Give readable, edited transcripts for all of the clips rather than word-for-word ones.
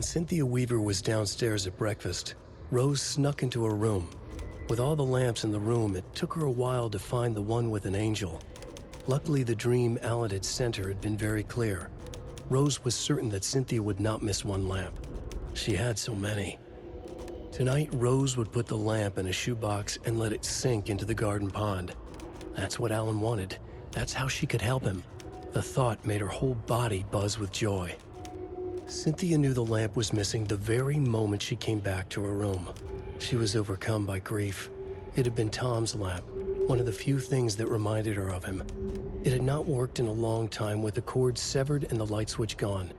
Cynthia Weaver was downstairs at breakfast, Rose snuck into her room. With all the lamps in the room, it took her a while to find the one with an angel. Luckily, the dream Alan had sent her had been very clear. Rose was certain that Cynthia would not miss one lamp. She had so many. Tonight, Rose would put the lamp in a shoebox and let it sink into the garden pond. That's what Alan wanted. That's how she could help him. The thought made her whole body buzz with joy. Cynthia knew the lamp was missing the very moment she came back to her room. She was overcome by grief. It had been Tom's lamp, one of the few things that reminded her of him. It had not worked in a long time with the cord severed and the light switch gone.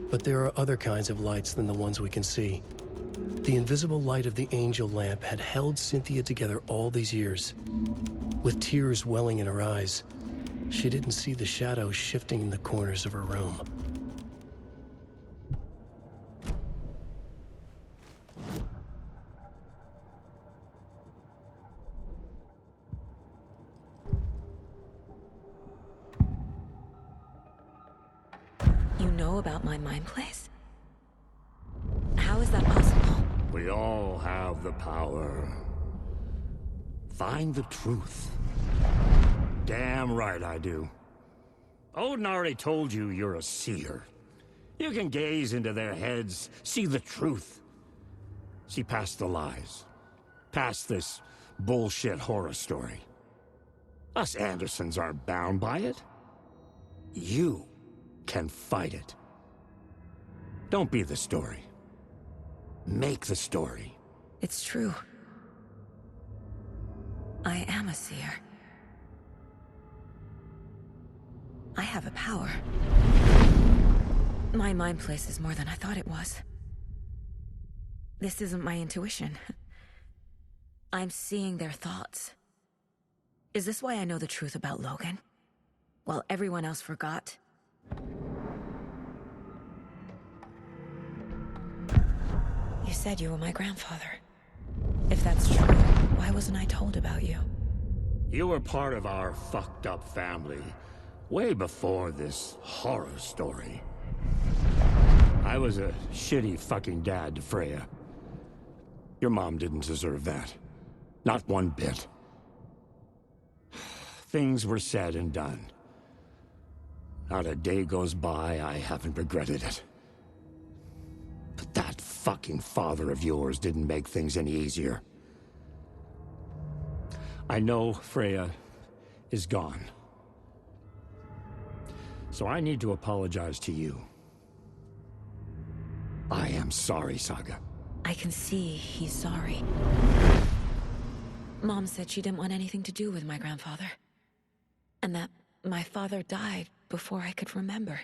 But there are other kinds of lights than the ones we can see. The invisible light of the angel lamp had held Cynthia together all these years. With tears welling in her eyes, she didn't see the shadows shifting in the corners of her room. You know about my mind place? How is that possible? We all have the power. Find the truth. Damn right I do. Odin already told you you're a seer. You can gaze into their heads, see the truth. See past the lies. Past this bullshit horror story. Us Andersons aren't bound by it. You can fight it. Don't be the story. Make the story. It's true. I am a seer. I have a power. My mind place is more than I thought it was. This isn't my intuition. I'm seeing their thoughts. Is this why I know the truth about Logan? While everyone else forgot? You said you were my grandfather. If that's true, why wasn't I told about you? You were part of our fucked up family, way before this horror story. I was a shitty fucking dad to Freya. Your mom didn't deserve that. Not one bit. Things were said and done. Not a day goes by I haven't regretted it. But that fucking father of yours didn't make things any easier. I know Freya is gone. So I need to apologize to you. I am sorry, Saga. I can see he's sorry. Mom said she didn't want anything to do with my grandfather. And that my father died before I could remember.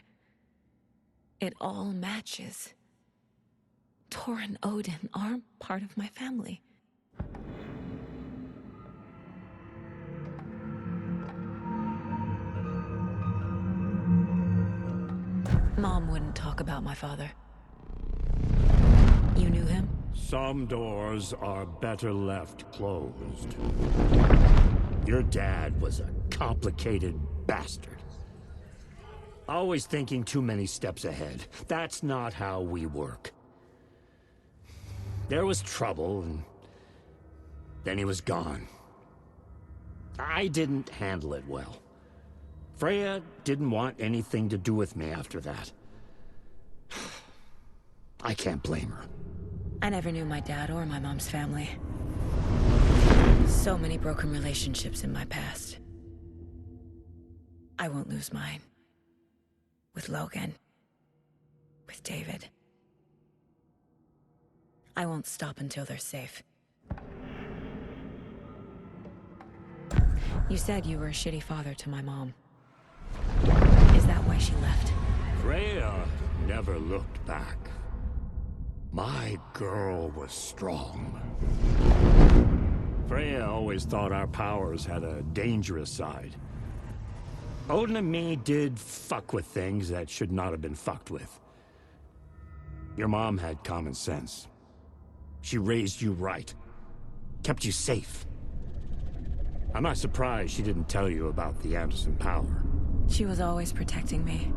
It all matches. Tor and Odin aren't part of my family. Mom wouldn't talk about my father. You knew him? Some doors are better left closed. Your dad was a complicated bastard. Always thinking too many steps ahead. That's not how we work. There was trouble, and then he was gone. I didn't handle it well. Freya didn't want anything to do with me after that. I can't blame her. I never knew my dad or my mom's family. So many broken relationships in my past. I won't lose mine. With Logan. With David. I won't stop until they're safe. You said you were a shitty father to my mom. Is that why she left? Freya never looked back. My girl was strong. Freya always thought our powers had a dangerous side. Odin and me did fuck with things that should not have been fucked with. Your mom had common sense. She raised you right. Kept you safe. I'm not surprised she didn't tell you about the Anderson power. She was always protecting me.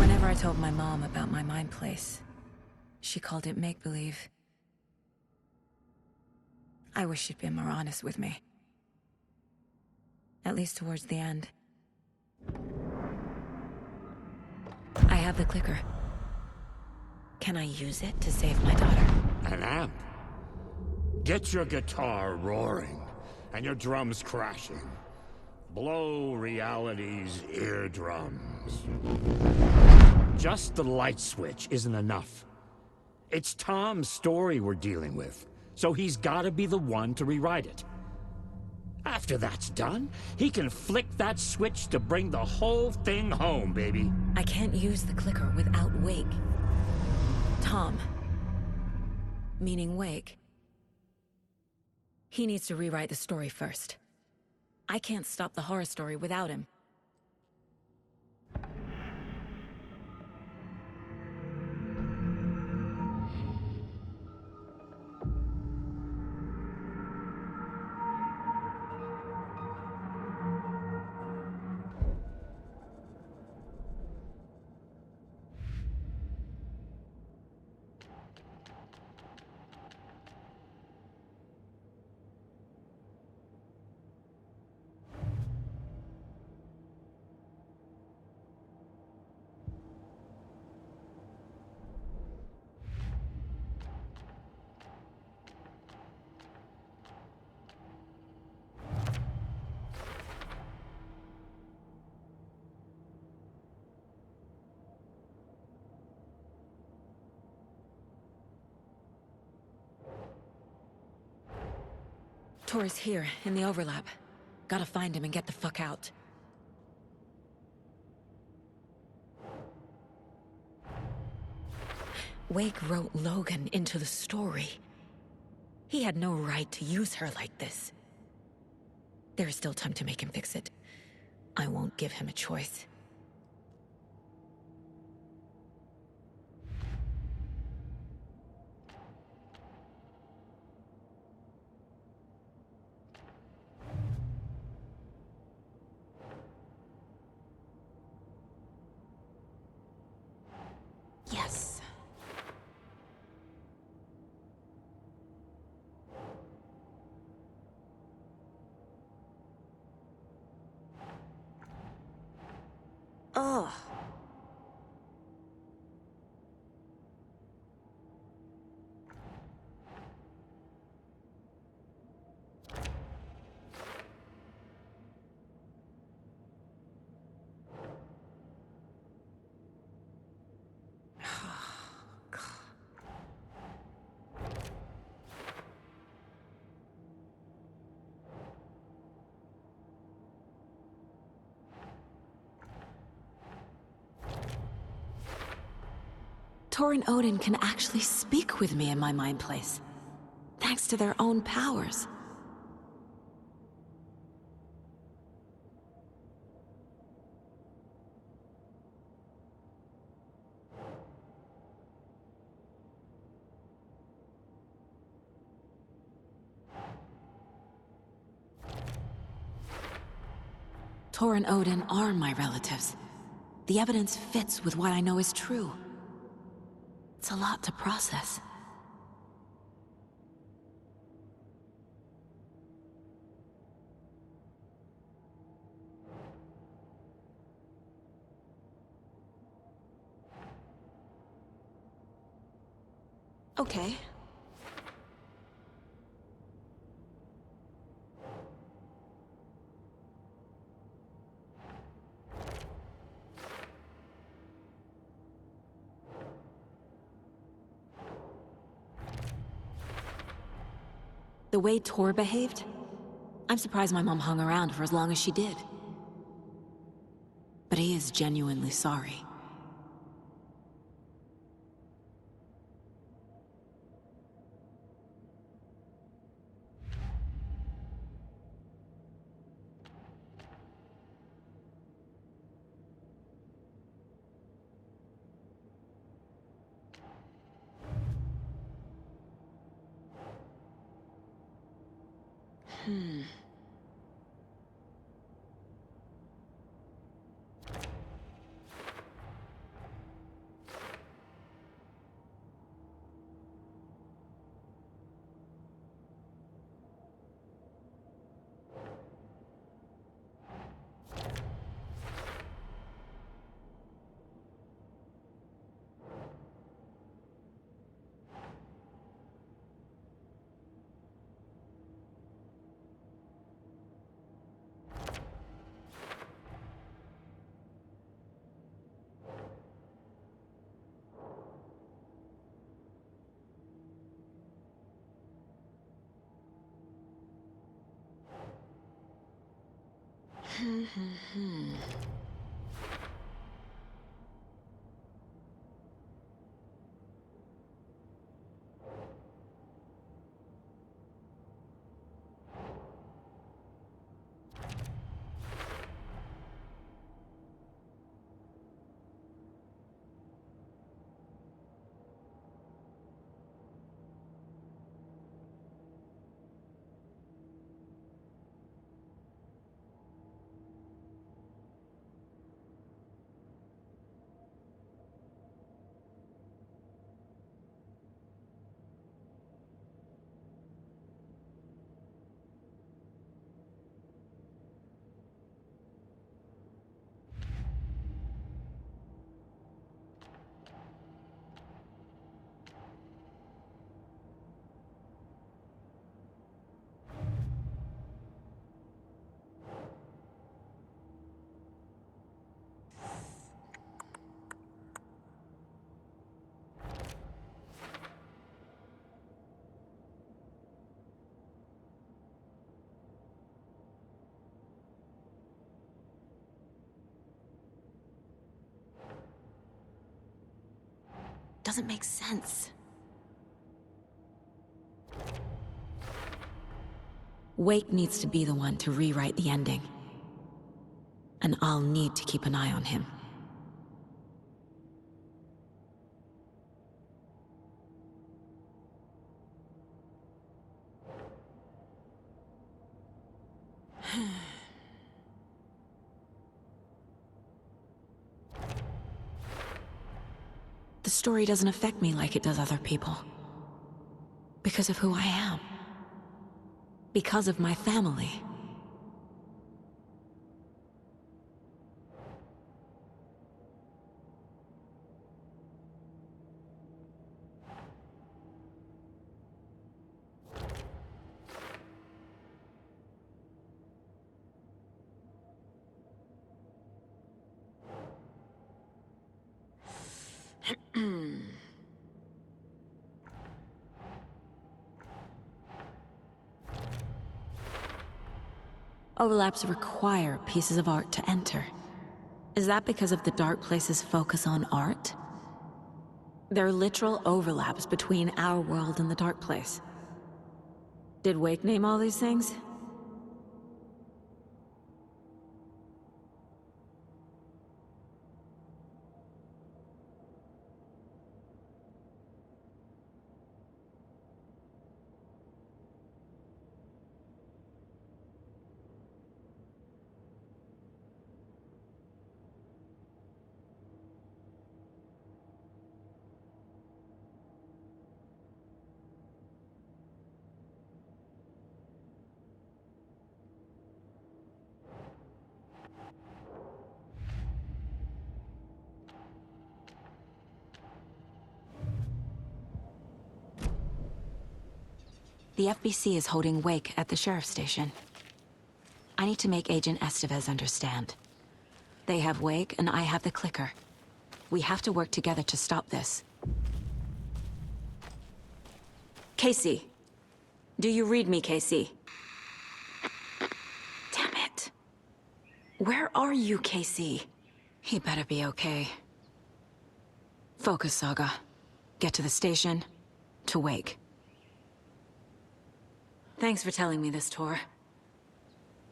Whenever Whenever I told my mom about my mind place, she called it make-believe. I wish she'd been more honest with me. At least towards the end. I have the clicker. Can I use it to save my daughter? An amp? Get your guitar roaring, and your drums crashing. Blow reality's eardrums. Just the light switch isn't enough. It's Tom's story we're dealing with, so he's gotta be the one to rewrite it. After that's done, he can flick that switch to bring the whole thing home, baby. I can't use the clicker without Wake. Tom. Meaning Wake. He needs to rewrite the story first. I can't stop the horror story without him. Tor is here, in the overlap. Gotta find him and get the fuck out. Wake wrote Logan into the story. He had no right to use her like this. There is still time to make him fix it. I won't give him a choice. Yes. Ugh. Tor and Odin can actually speak with me in my mind place, thanks to their own powers. Tor and Odin are my relatives. The evidence fits with what I know is true. It's a lot to process. Okay. The way Tor behaved, I'm surprised my mom hung around for as long as she did. But he is genuinely sorry. Doesn't make sense. Wake needs to be the one to rewrite the ending. And I'll need to keep an eye on him. The story doesn't affect me like it does other people. Because of who I am. Because of my family. Overlaps require pieces of art to enter. Is that because of the Dark Place's focus on art? There are literal overlaps between our world and the Dark Place. Did Wake name all these things? The FBC is holding Wake at the sheriff's station. I need to make Agent Estevez understand. They have Wake, and I have the clicker. We have to work together to stop this. Casey. Do you read me, Casey? Damn it. Where are you, Casey? He better be okay. Focus, Saga. Get to the station, to Wake. Thanks for telling me this, Tor.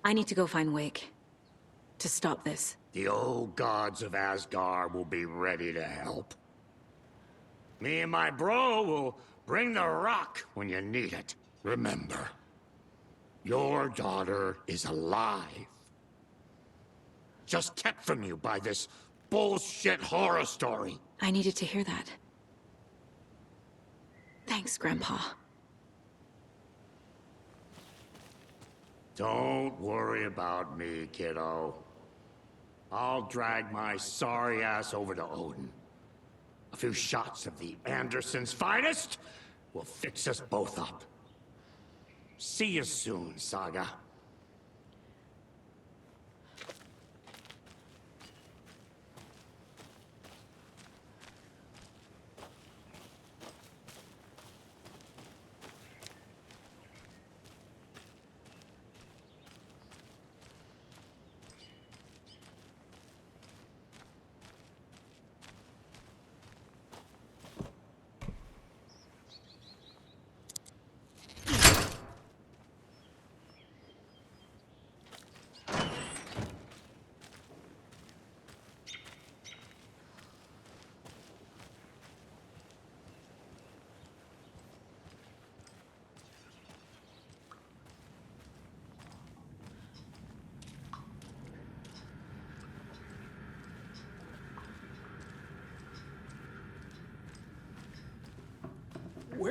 I need to go find Wake. To stop this. The old gods of Asgard will be ready to help. Me and my bro will bring the rock when you need it. Remember, your daughter is alive. Just kept from you by this bullshit horror story. I needed to hear that. Thanks, Grandpa. Don't worry about me, kiddo. I'll drag my sorry ass over to Odin. A few shots of the Andersons' finest will fix us both up. See you soon, Saga.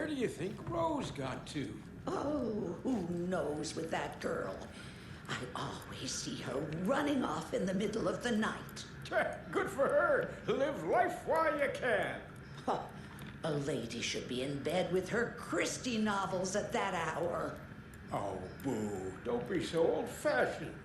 Where do you think Rose got to? Oh, who knows with that girl? I always see her running off in the middle of the night. Good for her. Live life while you can. Huh. A lady should be in bed with her Christie novels at that hour. Oh, boo. Don't be so old-fashioned.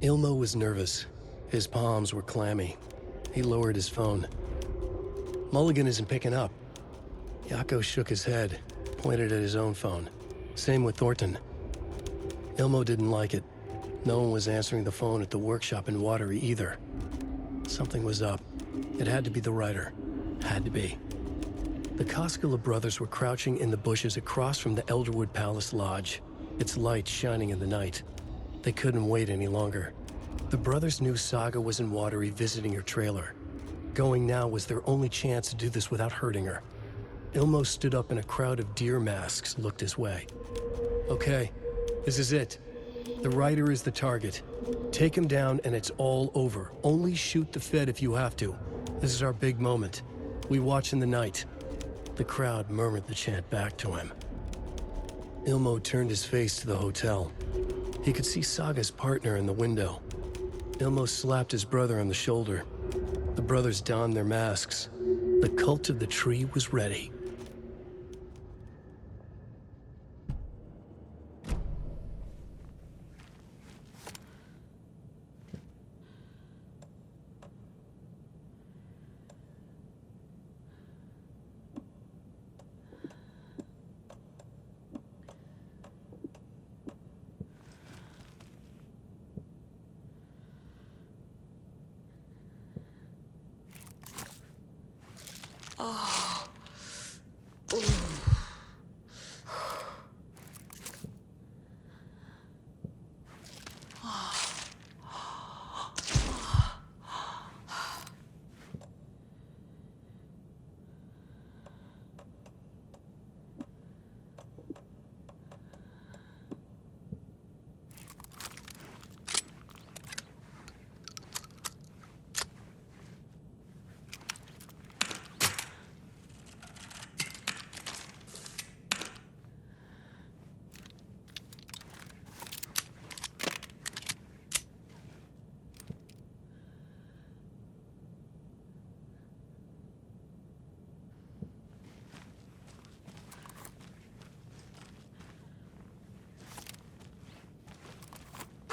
Ilmo was nervous. His palms were clammy. He lowered his phone. Mulligan isn't picking up. Yako shook his head, pointed at his own phone. Same with Thornton. Ilmo didn't like it. No one was answering the phone at the workshop in Watery either. Something was up. It had to be the writer. Had to be. The Koskela brothers were crouching in the bushes across from the Elderwood Palace Lodge, its light shining in the night. They couldn't wait any longer. The brothers knew Saga was in Watery visiting her trailer. Going now was their only chance to do this without hurting her. Ilmo stood up and a crowd of deer masks looked his way. Okay, this is it. The writer is the target. Take him down and it's all over. Only shoot the Fed if you have to. This is our big moment. We watch in the night. The crowd murmured the chant back to him. Ilmo turned his face to the hotel. He could see Saga's partner in the window. Ilmo slapped his brother on the shoulder. The brothers donned their masks. The cult of the tree was ready.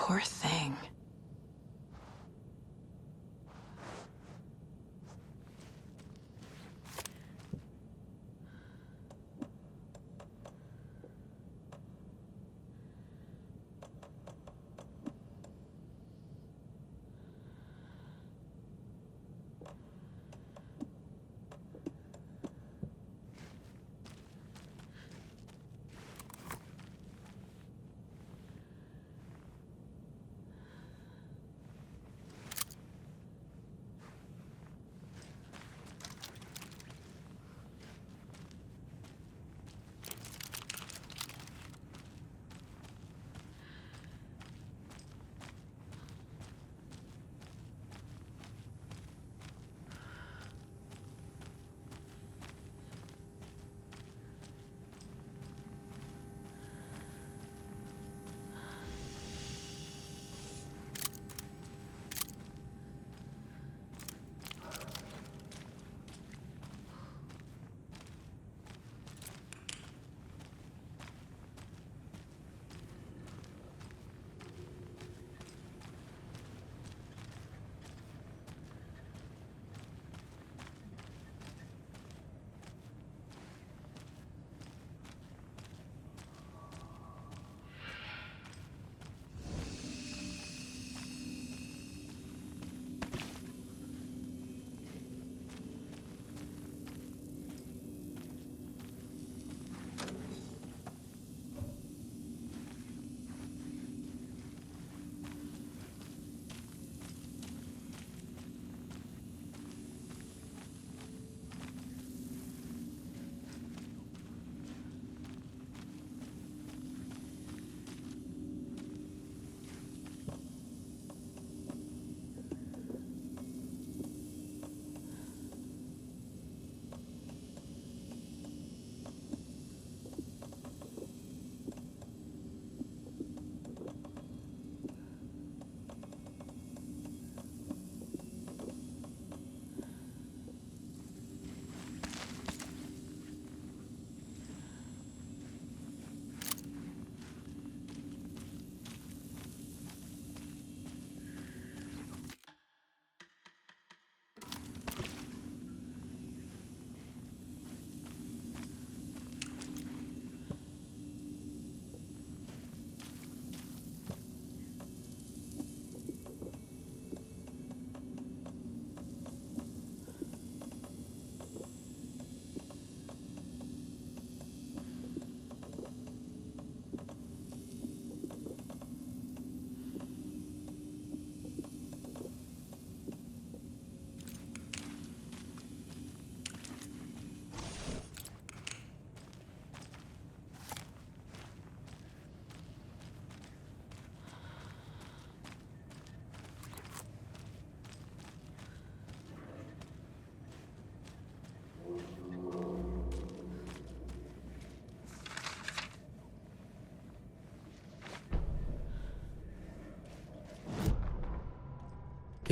Poor thing.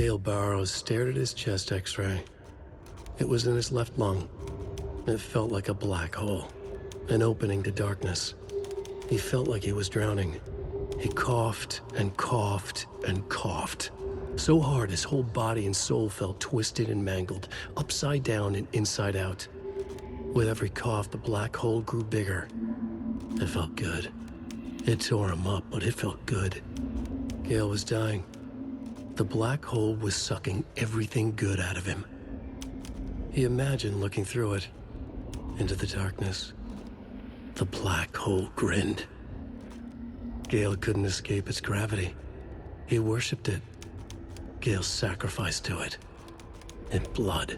Gale Barrows stared at his chest x-ray. It was in his left lung. It felt like a black hole, an opening to darkness. He felt like he was drowning. He coughed and coughed and coughed. So hard his whole body and soul felt twisted and mangled, upside down and inside out. With every cough, the black hole grew bigger. It felt good. It tore him up, but it felt good. Gale was dying. The black hole was sucking everything good out of him. He imagined looking through it, into the darkness. The black hole grinned. Gale couldn't escape its gravity. He worshipped it. Gale sacrificed to it. In blood.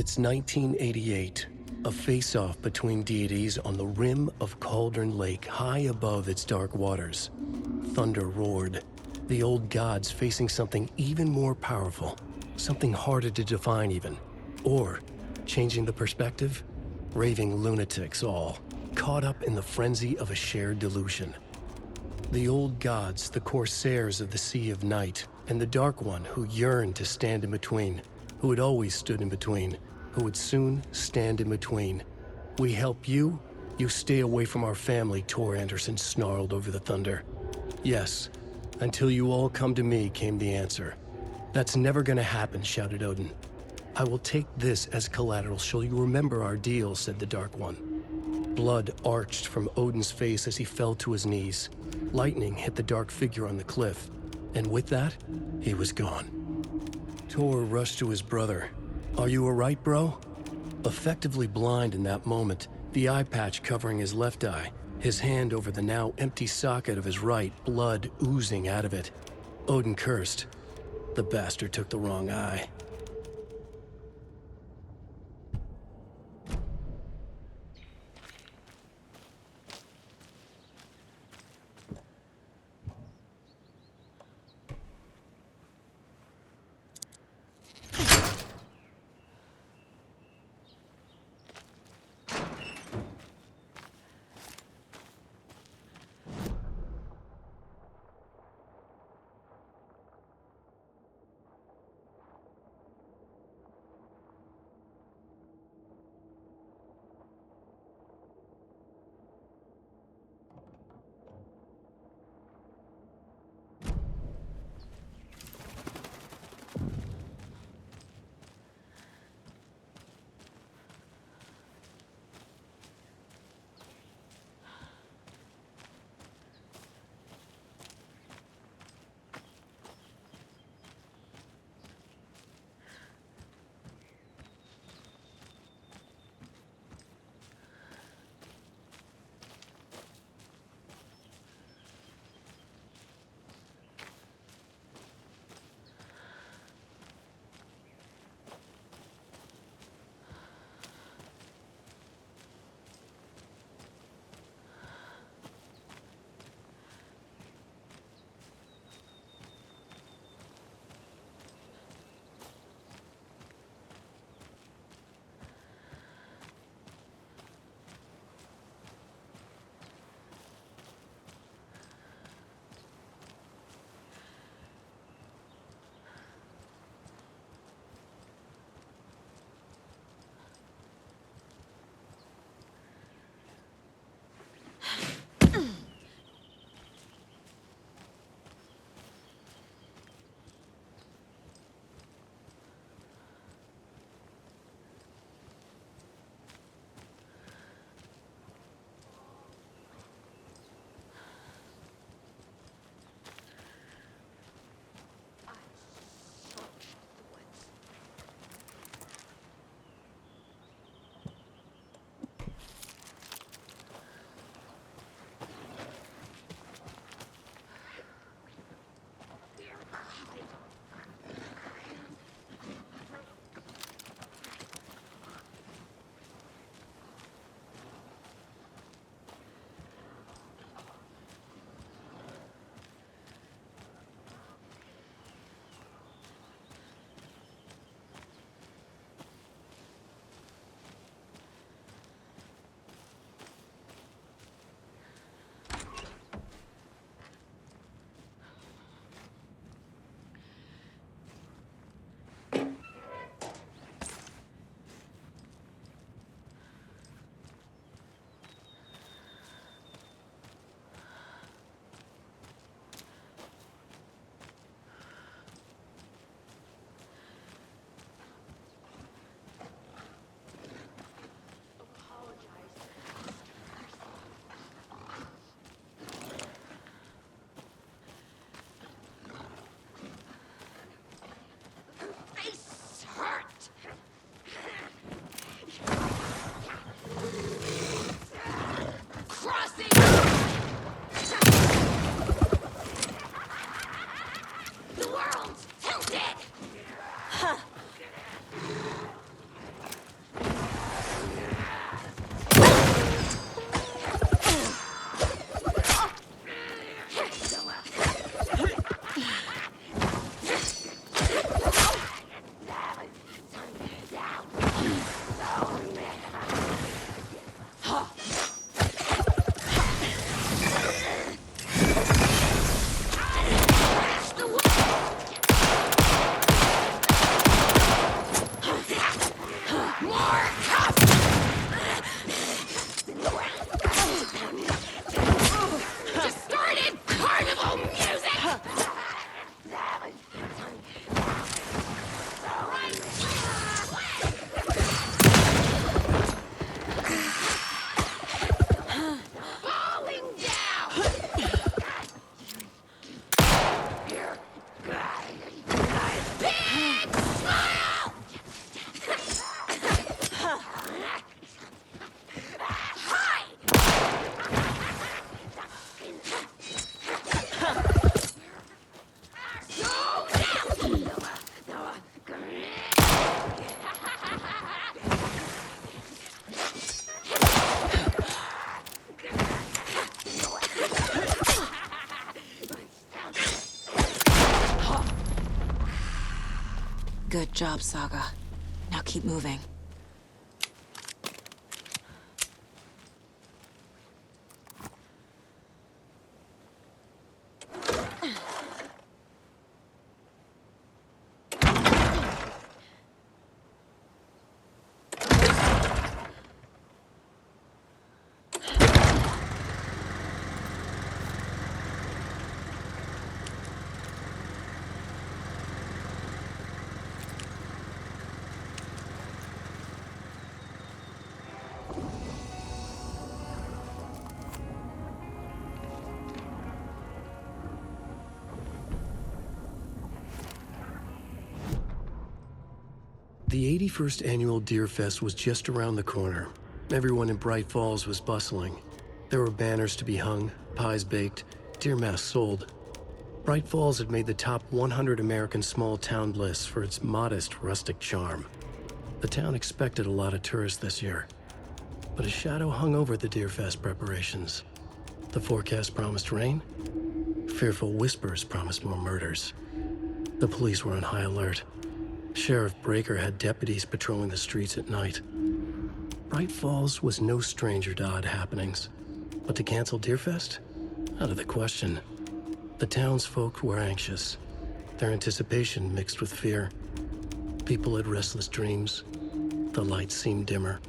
It's 1988, a face-off between deities on the rim of Cauldron Lake, high above its dark waters. Thunder roared, the old gods facing something even more powerful, something harder to define even. Or, changing the perspective, raving lunatics all, caught up in the frenzy of a shared delusion. The old gods, the corsairs of the Sea of Night, and the Dark One who yearned to stand in between, who had always stood in between, who would soon stand in between. We help you, you stay away from our family, Tor Anderson snarled over the thunder. Yes, until you all come to me, came the answer. That's never gonna happen, shouted Odin. I will take this as collateral, shall you remember our deal, said the Dark One. Blood arched from Odin's face as he fell to his knees. Lightning hit the dark figure on the cliff, and with that, he was gone. Tor rushed to his brother. Are you all right, bro? Effectively blind in that moment, the eye patch covering his left eye, his hand over the now empty socket of his right, blood oozing out of it. Odin cursed. The bastard took the wrong eye. Good job, Saga. Now keep moving. The 81st annual Deer Fest was just around the corner. Everyone in Bright Falls was bustling. There were banners to be hung, pies baked, deer masks sold. Bright Falls had made the top 100 American small town lists for its modest, rustic charm. The town expected a lot of tourists this year, but a shadow hung over the Deer Fest preparations. The forecast promised rain. Fearful whispers promised more murders. The police were on high alert. Sheriff Breaker had deputies patrolling the streets at night. Bright Falls was no stranger to odd happenings, but to cancel Deerfest? Out of the question. The townsfolk were anxious, their anticipation mixed with fear. People had restless dreams. The lights seemed dimmer.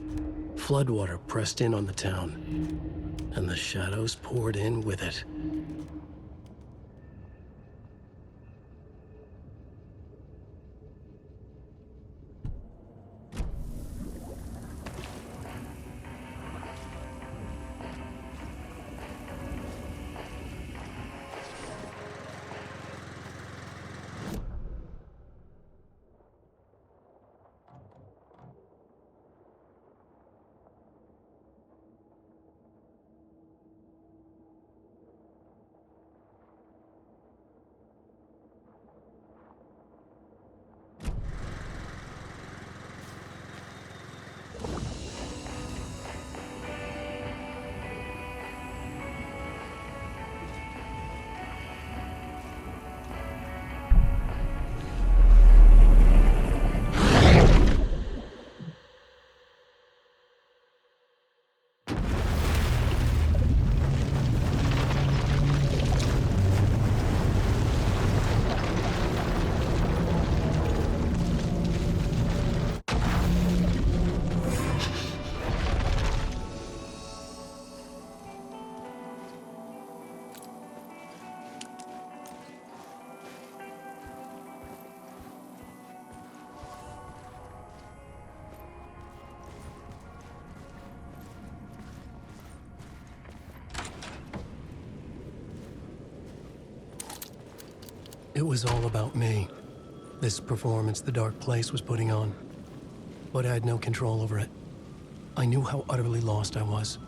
Floodwater pressed in on the town, and the shadows poured in with it. It was all about me. This performance the Dark Place was putting on. But I had no control over it. I knew how utterly lost I was.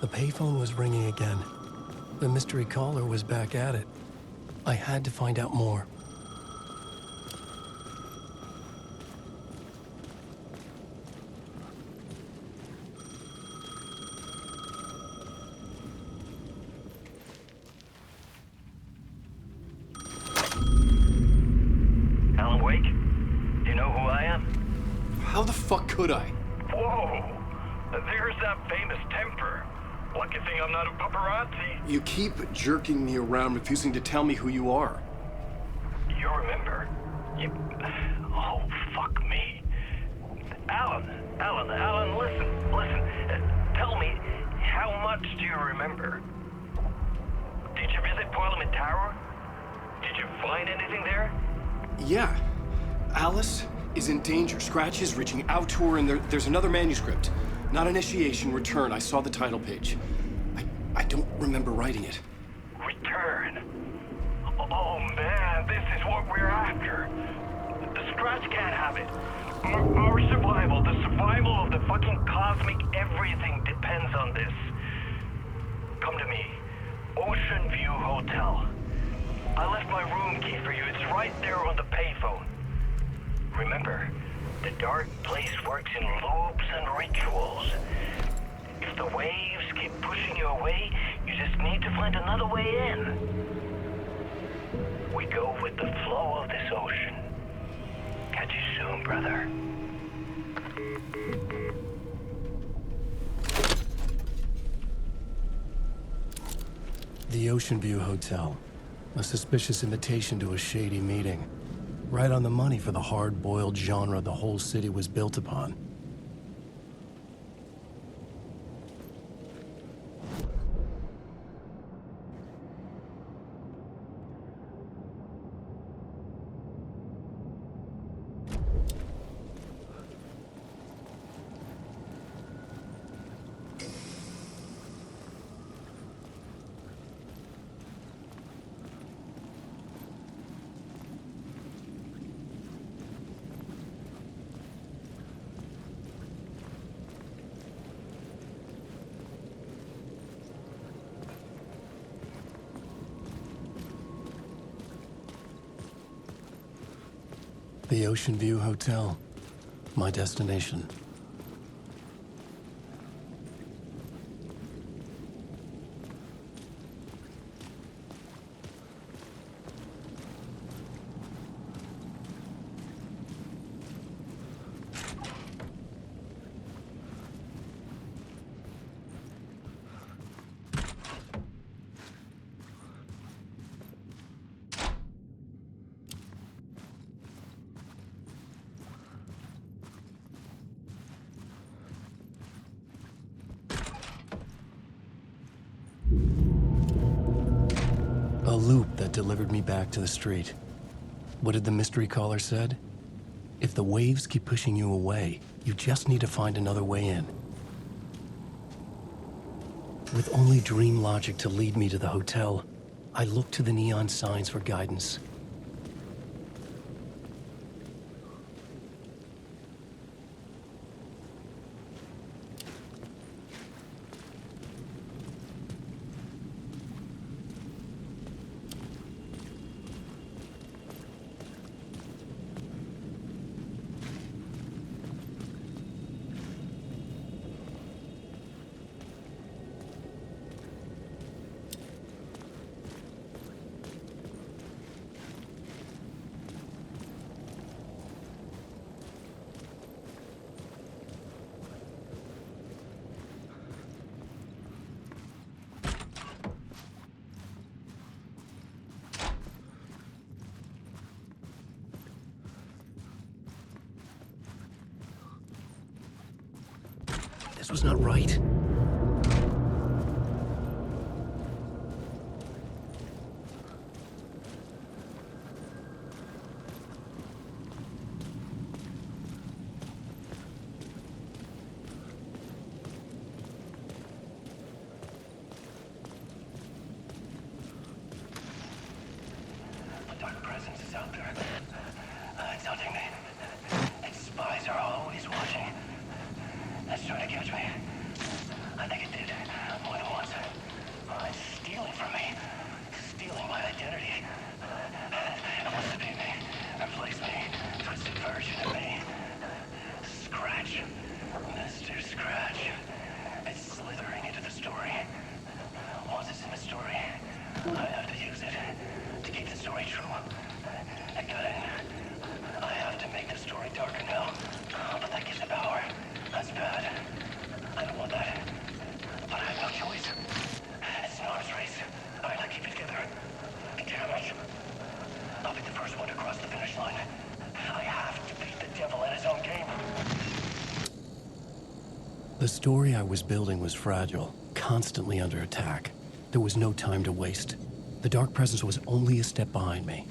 The payphone was ringing again. The mystery caller was back at it. I had to find out more. How the fuck could I? Whoa! There's that famous temper. Lucky thing I'm not a paparazzi. You keep jerking me around, refusing to tell me who you are. You remember? Oh, fuck me. Alan, listen. Tell me, how much do you remember? Did you visit Parliament Tower? Did you find anything there? Yeah. Alice is in danger. Scratch is reaching out to her, and there's another manuscript. Not initiation, return. I saw the title page. I don't remember writing it. Return? Oh man, this is what we're after. The Scratch can't have it. Our survival, the survival of the fucking cosmic everything depends on this. Come to me. Ocean View Hotel. I left my room key for you. It's right there on the payphone. Remember, The dark place works in loops and rituals. If the waves keep pushing you away, you just need to find another way in. We go with the flow of this ocean. Catch you soon, brother. The Ocean View Hotel. A suspicious invitation to a shady meeting. Right on the money for the hard-boiled genre the whole city was built upon. The Ocean View Hotel. My destination. A loop that delivered me back to the street. What did the mystery caller said? If the waves keep pushing you away, you just need to find another way in. With only dream logic to lead me to the hotel, I looked to the neon signs for guidance. This was not right. The dark presence is out there. It's hunting me. Its spies are always watching. It's trying to catch me. I think it did. More than once. It's stealing from me. Stealing my identity. It wants to be me. Replace me. Twisted version of me. Scratch. Mr. Scratch. It's slithering into the story. Once it's in the story, I have to use it to keep the story true. I got it. I have to make the story darker now. But that gives it power. That's bad. I don't want that. But I have no choice. It's an arms race. I gotta keep it together. Damn it. I'll be the first one to cross the finish line. I have to beat the devil at his own game. The story I was building was fragile, constantly under attack. There was no time to waste. The dark presence was only a step behind me.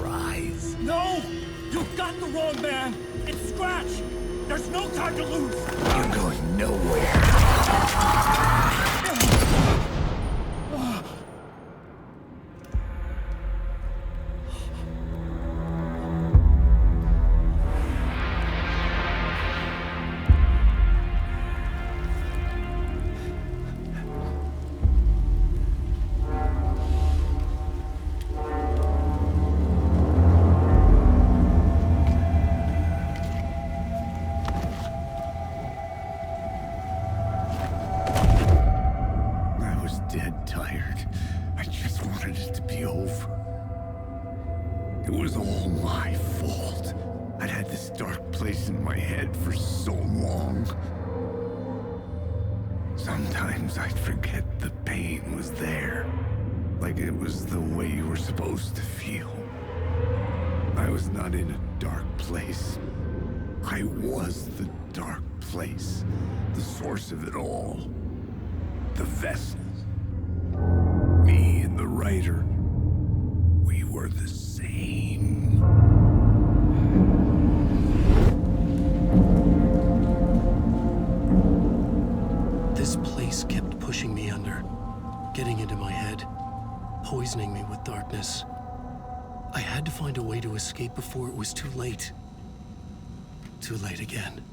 eyes. No! You've got the wrong man! It's Scratch! There's no time to lose! You're going nowhere. I was dead tired. I just wanted it to be over. It was all my fault. I'd had this dark place in my head for so long. Sometimes I'd forget the pain was there. Like it was the way you were supposed to feel. I was not in a dark place. I was the dark place. The source of it all. The vessel. Me and the writer. We were the same. This place kept pushing me under, getting into my head, poisoning me with darkness. I had to find a way to escape before it was too late. Too late again.